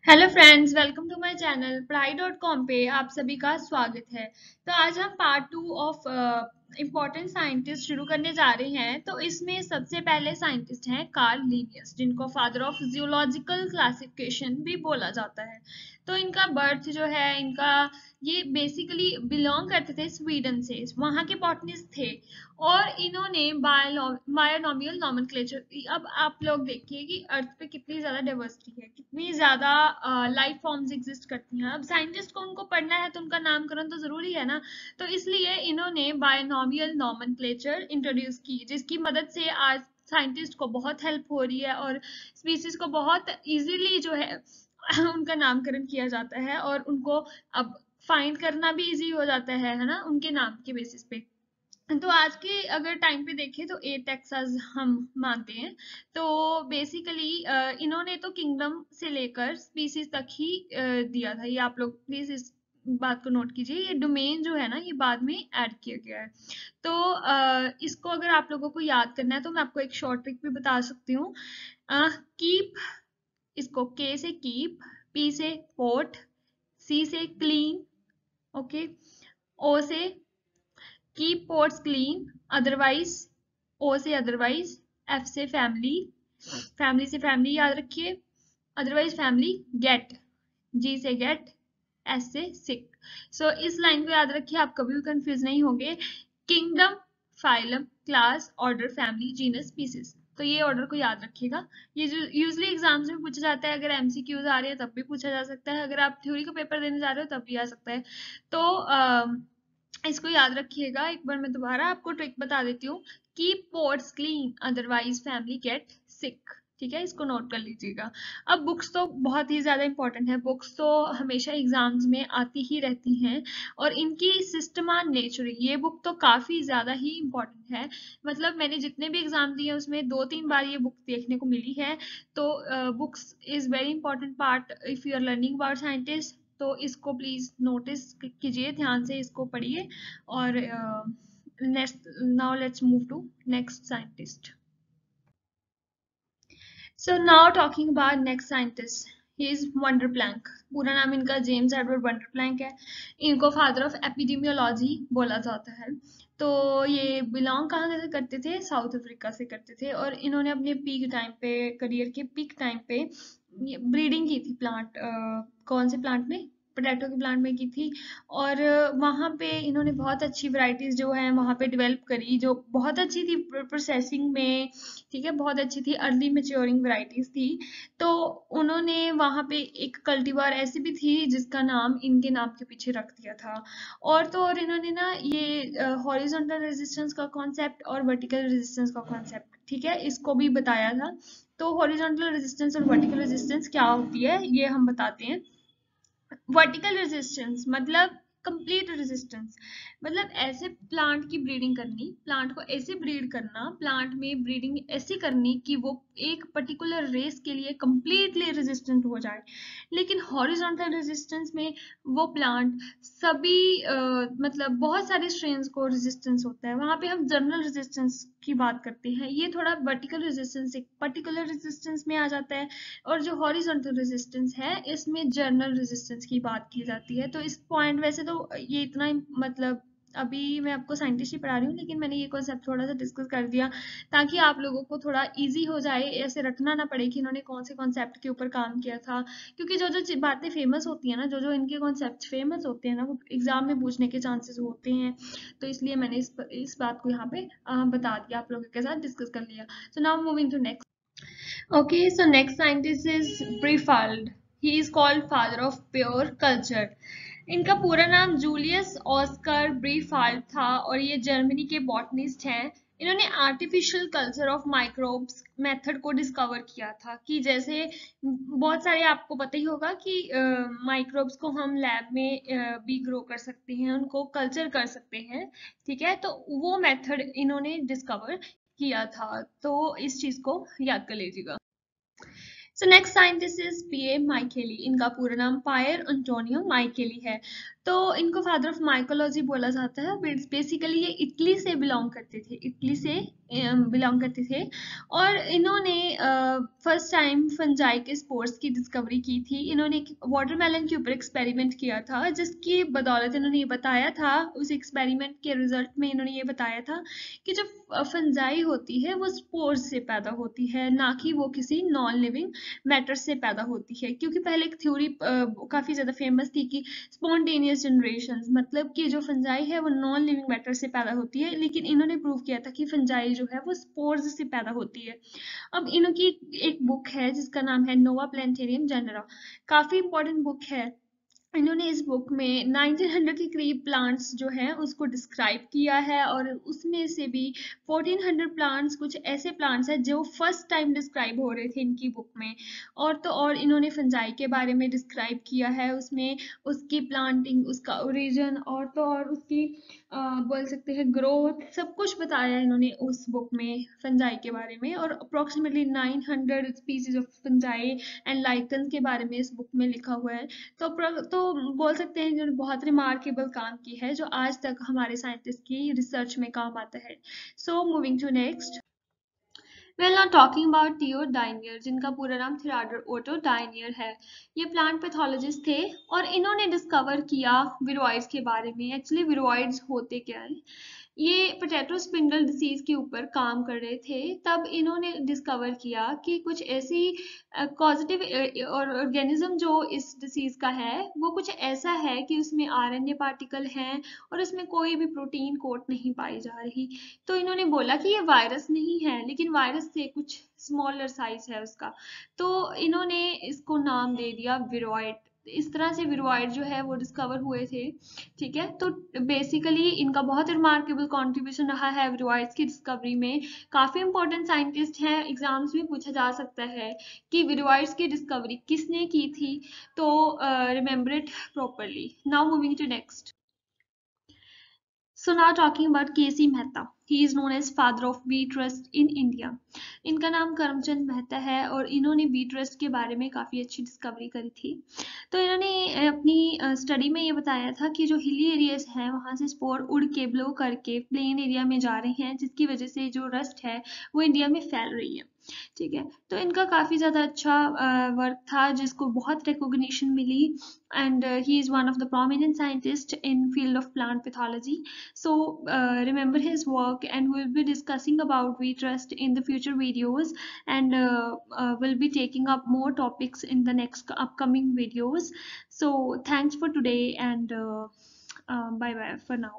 Hello friends, welcome to my channel पढ़ाई.com पे आप सभी का स्वागत है। तो आज हम पार्ट 2 ऑफ इम्पोर्टेंट साइंटिस्ट शुरू करने जा रहे हैं। तो इसमें सबसे पहले साइंटिस्ट हैं कार्ल लिनियस, जिनको फादर ऑफ जियोलॉजिकल क्लासिफिकेशन भी बोला जाता है। तो इनका बर्थ जो है इनका, ये बेसिकली बिलोंग करते थे स्वीडन से, वहाँ के बॉटनिस्ट थे। और इन्होंने बायोनॉमियल नॉमेनक्लेचर, अब आप लोग देखिए कि अर्थ पे कितनी ज्यादा डाइवर्सिटी है, कितनी ज्यादा लाइफ फॉर्म्स एग्जिस्ट करती हैं। अब साइंटिस्ट को उनको पढ़ना है तो उनका नामकरण तो जरूरी है ना। तो इसलिए इन्होंने बायोनॉमियल नॉमेनक्लेचर इंट्रोड्यूस की, जिसकी मदद से आज साइंटिस्ट को बहुत हेल्प हो रही है और स्पीसीज को बहुत इजीली जो है उनका नामकरण किया जाता है और उनको अब फाइंड करना भी इजी हो जाता है ना, उनके नाम के बेसिस पे। तो आज के अगर टाइम पे देखें तो 8 टेक्सास हम मानते हैं। तो बेसिकली इन्होंने तो किंगडम से लेकर स्पीसीज तक ही दिया था। ये आप लोग प्लीज इस बात को नोट कीजिए, ये डोमेन जो है ना ये बाद में ऐड किया गया है। तो इसको अगर आप लोगों को याद करना है तो मैं आपको एक शॉर्ट ट्रिक भी बता सकती हूँ। कीप, इसको के से कीप, पी से पोर्ट, सी से क्लीन, ओके, ओ से कीप पोर्ट्स क्लीन, अदरवाइज, ओ से अदरवाइज, एफ से फैमिली, फैमिली से फैमिली याद रखिए, अदरवाइज फैमिली, गेट, जी से गेट, एस से सिक। सो इस लाइन को याद रखिए, आप कभी भी कंफ्यूज नहीं होंगे। Kingdom, phylum, class, order, family, genus, species. तो ये ऑर्डर को याद रखिएगा। ये जो यूजली एग्जाम्स में पूछा जाता है, अगर एमसीक्यूज आ रही है तब भी पूछा जा सकता है, अगर आप थ्योरी का पेपर देने जा रहे हो तब भी आ सकता है। तो इसको याद रखिएगा। एक बार मैं दोबारा आपको ट्रिक बता देती हूँ। Keep ports clean, otherwise family get sick. ठीक है, इसको नोट कर लीजिएगा। अब बुक्स तो बहुत ही ज्यादा इंपॉर्टेंट है, बुक्स तो हमेशा एग्जाम्स में आती ही रहती हैं। और इनकी सिस्टमा नेचुरी, ये बुक तो काफी ज्यादा ही इंपॉर्टेंट है। मतलब मैंने जितने भी एग्जाम दिए उसमें 2-3 बार ये बुक देखने को मिली है। तो books is very important part if you are learning about scientist. तो इसको प्लीज नोटिस कीजिए, ध्यान से इसको पढ़िए। और next, now let's move to next scientist. So now talking about next scientist, he is wonder Planck. पूरा नाम इनका जेम्स एडवर्ड वंडर प्लैंक है। इनको फादर ऑफ एपिडेमियोलॉजी बोला जाता है। तो ये बिलोंग कहाँ से करते थे? साउथ अफ्रीका से करते थे। और इन्होंने अपने पीक टाइम पे, करियर के पीक टाइम पे ब्रीडिंग की थी प्लांट, कौन से प्लांट में? पोटैटो के प्लांट में की थी। और वहाँ पे इन्होंने बहुत अच्छी वैरायटीज जो है वहाँ पे डेवलप करी, जो बहुत अच्छी थी प्रोसेसिंग में। ठीक है, बहुत अच्छी थी, अर्ली मेच्योरिंग वैरायटीज थी। तो उन्होंने वहाँ पे एक कल्टीवार ऐसी भी थी जिसका नाम इनके नाम के पीछे रख दिया था। और तो और इन्होंने ना ये हॉरिजॉन्टल रेजिस्टेंस का कॉन्सेप्ट और वर्टिकल रेजिस्टेंस का कॉन्सेप्ट, ठीक है, इसको भी बताया था। तो हॉरिजॉन्टल रेजिस्टेंस और वर्टिकल रेजिस्टेंस क्या होती है ये हम बताते हैं। वर्टिकल रेजिस्टेंस मतलब कंप्लीट रेजिस्टेंस, मतलब ऐसे प्लांट की ब्रीडिंग करनी, प्लांट को ऐसे ब्रीड करना, प्लांट में ब्रीडिंग ऐसी करनी कि वो एक पर्टिकुलर रेस के लिए कंप्लीटली रेजिस्टेंट हो जाए। लेकिन हॉरिजॉन्टल रेजिस्टेंस में वो प्लांट सभी मतलब बहुत सारे स्ट्रेन्स को रेजिस्टेंस होता है, वहां पे हम जनरल रेजिस्टेंस की बात करते हैं। ये थोड़ा वर्टिकल रेजिस्टेंस एक पर्टिकुलर रेजिस्टेंस में आ जाता है। और जो हॉरिजॉन्टल रेजिस्टेंस है इसमें जर्नल रेजिस्टेंस की बात की जाती है। तो इस पॉइंट, वैसे तो ये इतना मतलब अभी मैं आपको साइंटिस्ट ही पढ़ा रही हूँ, लेकिन मैंने ये कॉन्सेप्ट थोड़ा सा डिस्कस कर दिया ताकि आप लोगों को थोड़ा इजी हो जाए, ऐसे रटना ना पड़े कि इन्होंने कौन से कॉन्सेप्ट के ऊपर काम किया था। क्योंकि जो जो बातें फेमस होती है ना, जो जो इनके कॉन्सेप्ट फेमस होते हैं ना, वो एग्जाम में पूछने के चांसेस होते हैं। तो इसलिए मैंने इस बात को यहाँ पे बता दिया, आप लोगों के साथ डिस्कस कर लिया। So now moving to next. Okay, so next scientist is Brefald. He is called father of pure culture. इनका पूरा नाम जूलियस ऑस्कर ब्रीफाल्ड था और ये जर्मनी के बॉटनिस्ट हैं। इन्होंने artificial culture of microbes method को डिस्कवर किया था कि जैसे बहुत सारे आपको पता ही होगा कि माइक्रोब्स को हम लैब में भी ग्रो कर सकते हैं, उनको कल्चर कर सकते हैं। ठीक है, तो वो मेथड इन्होंने डिस्कवर किया था। तो इस चीज को याद कर लीजिएगा। सो नेक्स्ट साइंटिस्ट इज पीए माइकेली। इनका पूरा नाम पायर एंटोनियो माइकेली है। तो इनको फादर ऑफ माइकोलॉजी बोला जाता है। बेसिकली ये इटली से बिलोंग करते थे, इटली से बिलोंग करते थे। और इन्होंने फर्स्ट टाइम फंजाई के स्पोर्स की डिस्कवरी की थी। इन्होंने एक वाटरमेलन के ऊपर एक्सपेरिमेंट किया था, जिसकी बदौलत इन्होंने ये बताया था, उस एक्सपेरिमेंट के रिजल्ट में इन्होंने ये बताया था कि जो फंजाई होती है वो स्पोर्स से पैदा होती है, ना कि वो किसी नॉन लिविंग मैटर से पैदा होती है। क्योंकि पहले एक थ्योरी काफी ज्यादा फेमस थी कि स्पॉन्टेनियस जनरेशन, मतलब कि जो फंजाई है वो नॉन लिविंग मैटर से पैदा होती है, लेकिन इन्होंने प्रूव किया था कि फंजाई जो है वो स्पोर्स से पैदा होती है। अब इनकी एक बुक है जिसका नाम है नोवा प्लैनेटेरियम जनरा, काफी इंपॉर्टेंट बुक है। इन्होंने इस बुक में 1900 के करीब प्लांट्स जो हैं उसको डिस्क्राइब किया है, और उसमें से भी 1400 प्लांट्स कुछ ऐसे प्लांट्स हैं जो फर्स्ट टाइम डिस्क्राइब हो रहे थे इनकी बुक में। और तो और इन्होंने फंजाई के बारे में डिस्क्राइब किया है उसमें, उसकी प्लांटिंग, उसका ओरिजिन, और तो और उसकी बोल सकते हैं ग्रोथ, सब कुछ बताया इन्होंने उस बुक में फंजाई के बारे में। और approximately 900 species of fungi and lichen के बारे में इस बुक में लिखा हुआ है। तो बोल सकते हैं जिन्होंने बहुत रिमार्केबल काम की है, जो आज तक हमारे साइंटिस्ट की रिसर्च में काम आता है। So moving to next, well not talking about थियो डायनियर, जिनका पूरा नाम थिराडर ओटो डायनियर है। ये प्लांट पैथोलॉजिस्ट थे और इन्होंने डिस्कवर किया विरोइड्स के बारे में। एक्चुअली विरोइड्स होते क्या है, ये पोटैटो स्पिंडल डिसीज के ऊपर काम कर रहे थे। तब इन्होंने डिस्कवर किया कि कुछ ऐसी कॉजेटिव और ऑर्गेनिज्म जो इस डिसीज का है वो कुछ ऐसा है कि उसमें आरएनए पार्टिकल हैं और उसमें कोई भी प्रोटीन कोट नहीं पाई जा रही। तो इन्होंने बोला कि ये वायरस नहीं है, लेकिन वायरस से कुछ स्मॉलर साइज है उसका। तो इन्होंने इसको नाम दे दिया विरोइड। इस तरह से विरोइड जो है वो डिस्कवर हुए थे। ठीक है, तो बेसिकली इनका बहुत रिमार्केबल कंट्रीब्यूशन रहा है विरोइड्स की डिस्कवरी में। काफी इंपॉर्टेंट साइंटिस्ट हैं, एग्जाम्स में पूछा जा सकता है कि विरोइड्स की डिस्कवरी किसने की थी। तो remember it properly. Now moving to next, so now talking about KC Mehta. He is known as father of bee trust in India. इनका नाम करमचंद मेहता है और इन्होंने बी ट्रस्ट के बारे में काफ़ी अच्छी डिस्कवरी करी थी। तो इन्होंने अपनी स्टडी में ये बताया था कि जो हिली एरियाज हैं वहाँ से स्पोर उड़ के ब्लो करके प्लेन एरिया में जा रहे हैं, जिसकी वजह से जो रस्ट है वो इंडिया में फैल रही है। ठीक है, तो इनका काफ़ी ज़्यादा अच्छा वर्क था जिसको बहुत रिकॉग्निशन मिली, and he is one of the prominent scientists in field of plant pathology. So remember his work, and we'll be discussing about we trust in the future videos, and we'll be taking up more topics in the next upcoming videos. So thanks for today, and bye bye for now.